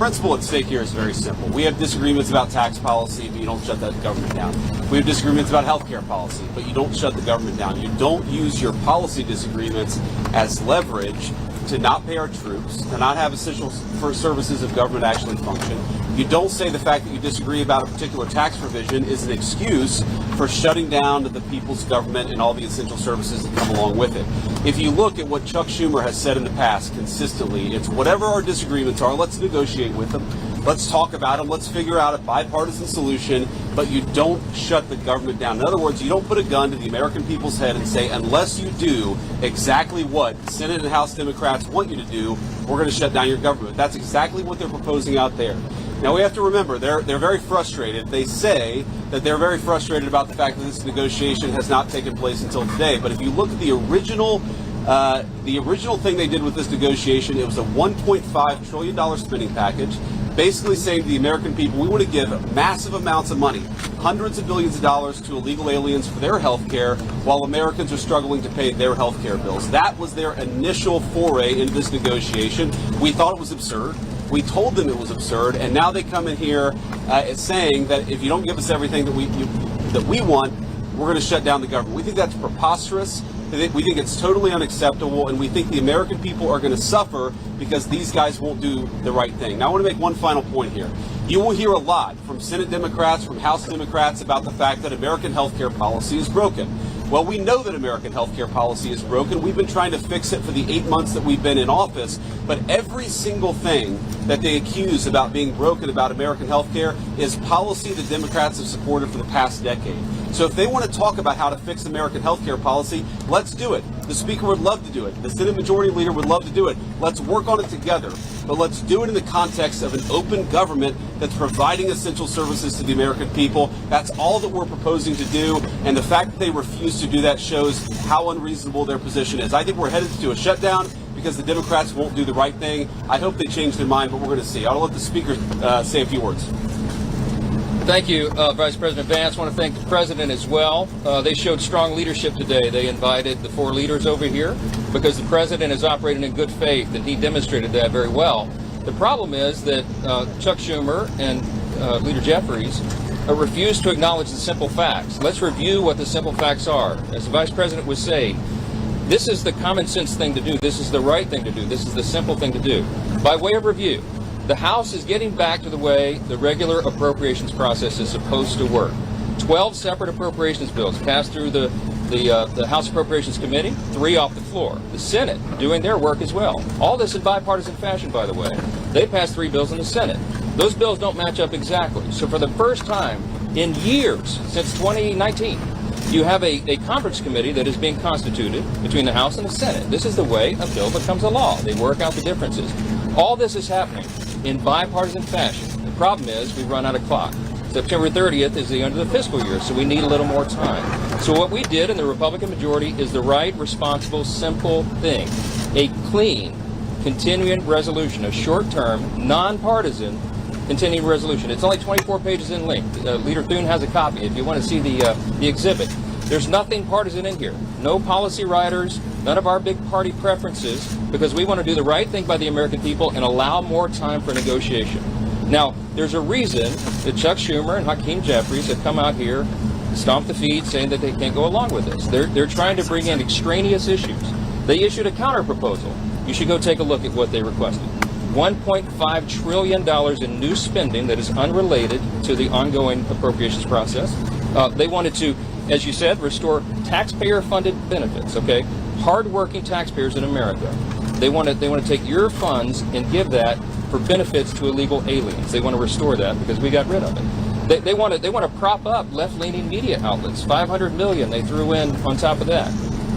principle at stake here is very simple. We have disagreements about tax policy, but you don't shut that government down. We have disagreements about health care policy, but you don't shut the government down. You don't use your policy disagreements as leverage to not pay our troops, to not have essential services of government actually function. You don't say the fact that you disagree about a particular tax provision is an excuse for shutting down the people's government and all the essential services that come along with it. If you look at what Chuck Schumer has said in the past consistently, it's whatever our disagreements are, let's negotiate with them. Let's talk about them. Let's figure out a bipartisan solution, but you don't shut the government down. In other words, you don't put a gun to the American people's head and say, unless you do exactly what Senate and House Democrats want you to do, we're going to shut down your government. That's exactly what they're proposing out there. Now, we have to remember, they're very frustrated. They say that they're very frustrated about the fact that this negotiation has not taken place until today. But if you look at the original thing they did with this negotiation, it was a $1.5 trillion spending package, basically saying to the American people, we want to give massive amounts of money, hundreds of billions of dollars to illegal aliens for their health care while Americans are struggling to pay their health care bills. That was their initial foray into this negotiation. We thought it was absurd. We told them it was absurd, and now they come in here saying that if you don't give us everything that we want, we're going to shut down the government. We think that's preposterous. We think it's totally unacceptable, and we think the American people are going to suffer because these guys won't do the right thing. Now, I want to make one final point here. You will hear a lot from Senate Democrats, from House Democrats about the fact that American health care policy is broken. Well, we know that American health care policy is broken. We've been trying to fix it for the 8 months that we've been in office, but every single thing that they accuse about being broken about American health care is policy that Democrats have supported for the past decade. So if they want to talk about how to fix American health care policy, let's do it. The Speaker would love to do it. The Senate Majority Leader would love to do it. Let's work on it together. But let's do it in the context of an open government that's providing essential services to the American people. That's all that we're proposing to do. And the fact that they refuse to do that shows how unreasonable their position is. I think we're headed to a shutdown because the Democrats won't do the right thing. I hope they change their mind, but we're going to see. I'll let the Speaker say a few words. Thank you, Vice President Vance. I want to thank the President as well. They showed strong leadership today. They invited the 4 leaders over here because the President is operating in good faith, and he demonstrated that very well. The problem is that Chuck Schumer and Leader Jeffries refuse to acknowledge the simple facts. Let's review what the simple facts are. As the Vice President was saying, this is the common sense thing to do. This is the right thing to do. This is the simple thing to do. By way of review, the House is getting back to the way the regular appropriations process is supposed to work. 12 separate appropriations bills passed through the House Appropriations Committee, 3 off the floor. The Senate doing their work as well. All this in bipartisan fashion, by the way. They passed 3 bills in the Senate. Those bills don't match up exactly. So for the first time in years, since 2019, you have a conference committee that is being constituted between the House and the Senate. This is the way a bill becomes a law. They work out the differences. All this is happening in bipartisan fashion. The problem is we run out of clock. September 30th is the end of the fiscal year, so we need a little more time. So what we did in the Republican majority is the right, responsible, simple thing. A clean, continuing resolution, a short-term, nonpartisan continuing resolution. It's only 24 pages in length. Leader Thune has a copy if you want to see the exhibit. There's nothing partisan in here. No policy writers, none of our big party preferences, because we want to do the right thing by the American people and allow more time for negotiation. Now, there's a reason that Chuck Schumer and Hakeem Jeffries have come out here, stomped the feet, saying that they can't go along with this. They're trying to bring in extraneous issues. They issued a counter-proposal. You should go take a look at what they requested. $1.5 trillion in new spending that is unrelated to the ongoing appropriations process. They wanted to, as you said, restore taxpayer-funded benefits, okay? Hard-working taxpayers in America. They want to take your funds and give that for benefits to illegal aliens. They want to restore that because we got rid of it. They want to prop up left-leaning media outlets. $500 million they threw in on top of that.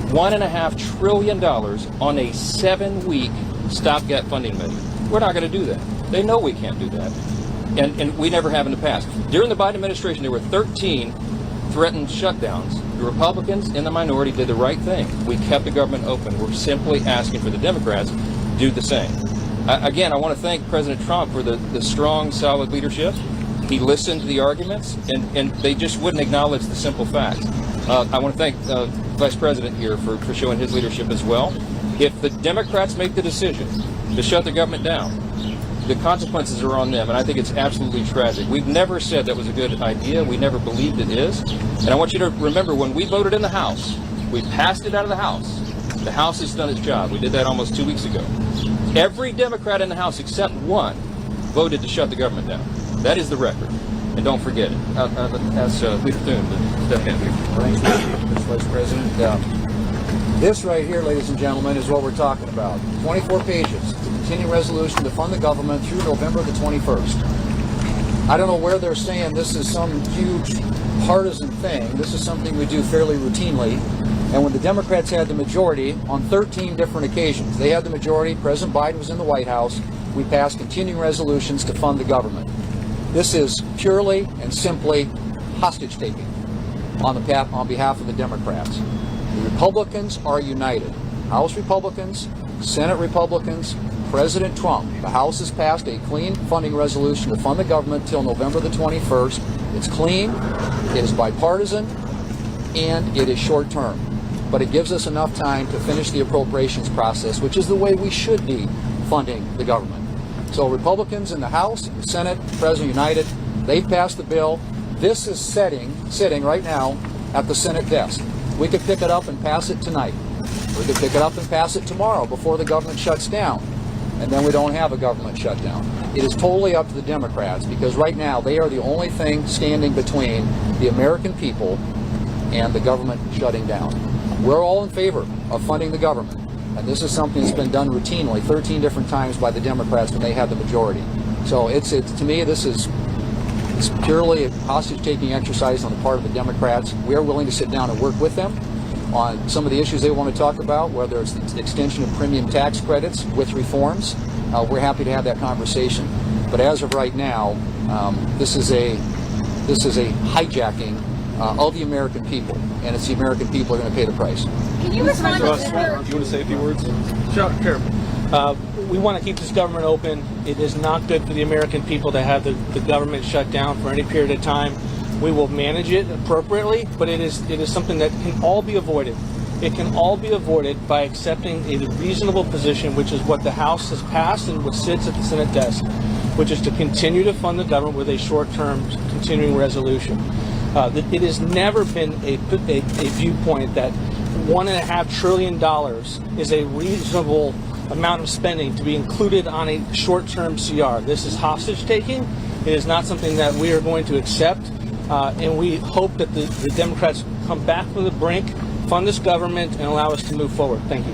$1.5 trillion on a 7-week stopgap funding measure. We're not going to do that. They know we can't do that. And we never have in the past. During the Biden administration, there were 13 threatened shutdowns. The Republicans in the minority did the right thing. We kept the government open. We're simply asking for the Democrats to do the same. Again, I want to thank President Trump for the strong, solid leadership. He listened to the arguments, and they just wouldn't acknowledge the simple facts. I want to thank Vice President here for showing his leadership as well. If the Democrats make the decision to shut the government down, the consequences are on them, and I think it's absolutely tragic. We've never said that was a good idea. We never believed it is. And I want you to remember, when we voted in the House, we passed it out of the House. The House has done its job. We did that almost 2 weeks ago. Every Democrat in the House except one voted to shut the government down. That is the record. And don't forget it. Ask Leader Thune to step in. Thank you, Mr. Vice President. This right here, ladies and gentlemen, is what we're talking about. 24 pages to continue resolution to fund the government through November the 21st. I don't know where they're saying this is some huge partisan thing. This is something we do fairly routinely. And when the Democrats had the majority on 13 different occasions, they had the majority, President Biden was in the White House, we passed continuing resolutions to fund the government. This is purely and simply hostage-taking on behalf of the Democrats. The Republicans are united. House Republicans, Senate Republicans, President Trump. The House has passed a clean funding resolution to fund the government till November the 21st. It's clean, it is bipartisan, and it is short-term. But it gives us enough time to finish the appropriations process, which is the way we should be funding the government. So Republicans in the House, the Senate, President United, they've passed the bill. This is sitting right now at the Senate desk. We could pick it up and pass it tonight. We could pick it up and pass it tomorrow before the government shuts down. And then we don't have a government shutdown. It is totally up to the Democrats, because right now they are the only thing standing between the American people and the government shutting down. We're all in favor of funding the government. And this is something that's been done routinely 13 different times by the Democrats when they had the majority. So it's to me, it's purely a hostage-taking exercise on the part of the Democrats. We are willing to sit down and work with them on some of the issues they want to talk about, whether it's the extension of premium tax credits with reforms. We're happy to have that conversation. But as of right now, this is a hijacking of the American people, and it's the American people who are going to pay the price. Can you respond to Russ, do you want to say a few words? Sure. We want to keep this government open. It is not good for the American people to have the government shut down for any period of time. We will manage it appropriately, but it is something that can all be avoided. It can all be avoided by accepting a reasonable position, which is what the House has passed and what sits at the Senate desk, which is to continue to fund the government with a short-term continuing resolution. It has never been a viewpoint that $1.5 trillion is a reasonable amount of spending to be included on a short-term CR. This is hostage-taking. It is not something that we are going to accept, and we hope that the Democrats come back from the brink, fund this government, and allow us to move forward. Thank you.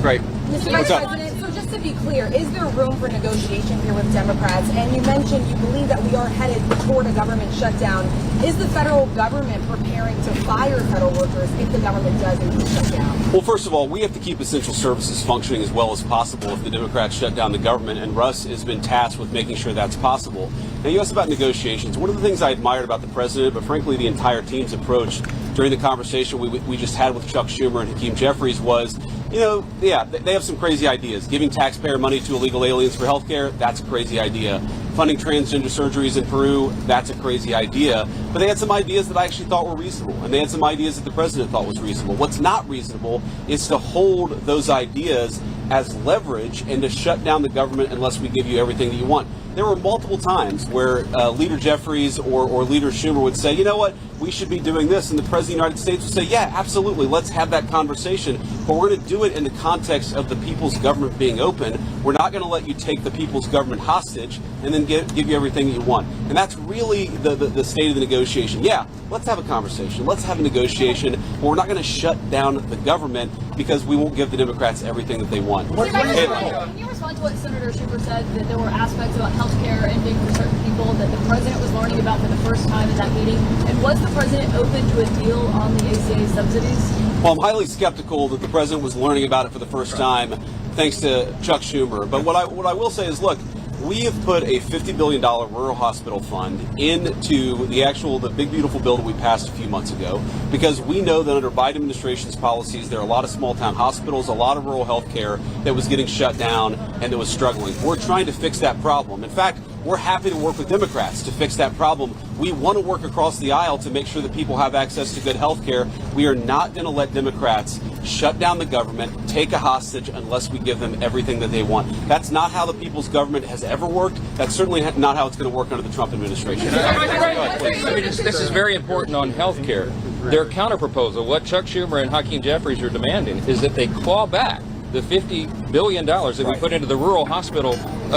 Great. Mr. Vice President, so just to be clear, is there room for negotiation here with Democrats? And you mentioned you believe that we are headed toward a government shutdown. Is the federal government preparing to fire federal workers if the government does indeed shut down? Well, first of all, we have to keep essential services functioning as well as possible if the Democrats shut down the government, and Russ has been tasked with making sure that's possible. Now, you asked about negotiations. One of the things I admired about the president, but frankly the entire team's approach during the conversation we just had with Chuck Schumer and Hakeem Jeffries was, they have some crazy ideas. Giving taxpayer money to illegal aliens for health care, that's a crazy idea. Funding transgender surgeries in Peru, that's a crazy idea. But they had some ideas that I actually thought were reasonable, and they had some ideas that the president thought was reasonable. What's not reasonable is to hold those ideas as leverage and to shut down the government unless we give you everything that you want. There were multiple times where Leader Jeffries or Leader Schumer would say, you know what, we should be doing this, and the President of the United States would say, yeah, absolutely, let's have that conversation, but we're going to do it in the context of the people's government being open. We're not going to let you take the people's government hostage and then give you everything that you want. And that's really the state of the negotiation. Yeah, let's have a conversation, let's have a negotiation, but we're not going to shut down the government because we won't give the Democrats everything that they want. Can you respond to what Senator Schumer said, that there were aspects about health care ending for certain people that the president was learning about for the first time in that meeting? And was the president open to a deal on the ACA subsidies? Well, I'm highly skeptical that the president was learning about it for the first time, thanks to Chuck Schumer. But what I will say is, look, we have put a $50 billion rural hospital fund into the big, beautiful bill that we passed a few months ago, because we know that under Biden administration's policies, there are a lot of small-town hospitals, a lot of rural health care that was getting shut down and that was struggling. We're trying to fix that problem. In fact, we're happy to work with Democrats to fix that problem. We want to work across the aisle to make sure that people have access to good health care. We are not going to let Democrats shut down the government, take a hostage, unless we give them everything that they want. That's not how the people's government has ever worked. That's certainly not how it's going to work under the Trump administration. This is very important on health care. Their counterproposal, what Chuck Schumer and Hakeem Jeffries are demanding, is that they claw back the $50 billion that we put into the rural hospital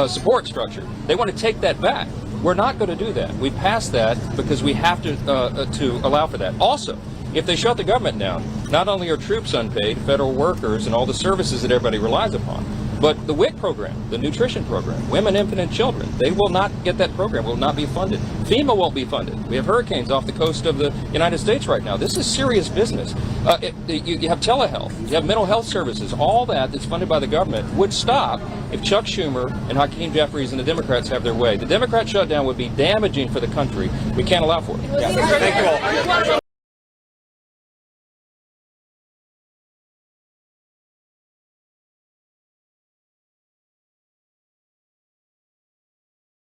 support structure. They want to take that back. We're not going to do that. We passed that because we have to allow for that. Also, if they shut the government down, not only are troops unpaid, federal workers, and all the services that everybody relies upon, but the WIC program, the nutrition program, women, infant, and children, they will not get that program, will not be funded. FEMA won't be funded. We have hurricanes off the coast of the United States right now. This is serious business. You have telehealth, you have mental health services, all that's funded by the government would stop if Chuck Schumer and Hakeem Jeffries and the Democrats have their way. The Democrat shutdown would be damaging for the country. We can't allow for it. Thank you all.